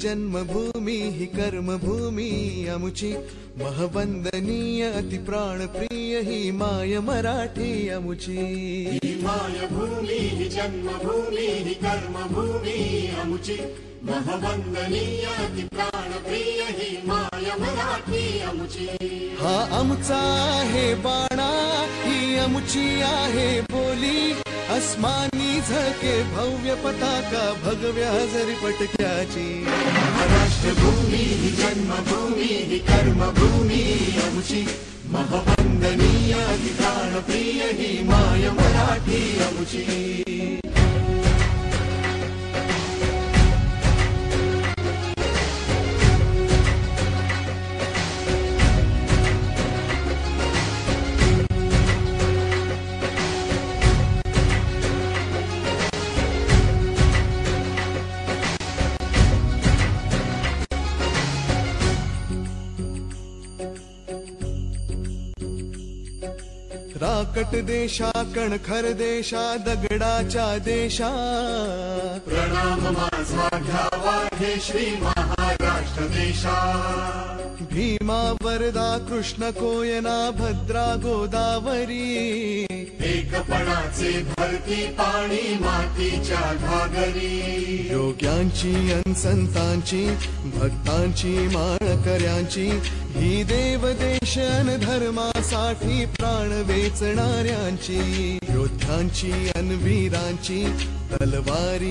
जन्मभूमी ही कर्मभूमी अमुची महवंदनीय अति प्राणप्रिय ही माय मराठी अमुची मायभूमी ही जन्मभूमी ही कर्मभूमी अमुची महवंदनीय अति प्राणप्रिय ही माय मराठी अमुची हा आमचा आहे बाणा ही अमुची आहे बोली अस्मानी झके भव्य पताका भगव्या हजरी पटक्याची महाराष्ट्रभूमी ही जन्मभूमी ही कर्मभूमी अमुची महवंदनीय अति प्राणप्रिय ही माय मराठी अमुची राकट देशा कणखर देशा दगडाच्या देशा प्रणाम माझा घ्यावा हे श्री महाराष्ट्र देशा भीमा वरदा कृष्ण कोयना भद्रा गोदावरी एकपणाचे भरती पाणी मातीच्या घागरी योग्यांची अन संतांची भक्तांची माळकऱ्यांची ही देवदेश अन धर्मासाठी प्राण वेचणाऱ्यांची योद्ध्यांची अन वीरांची तलवारी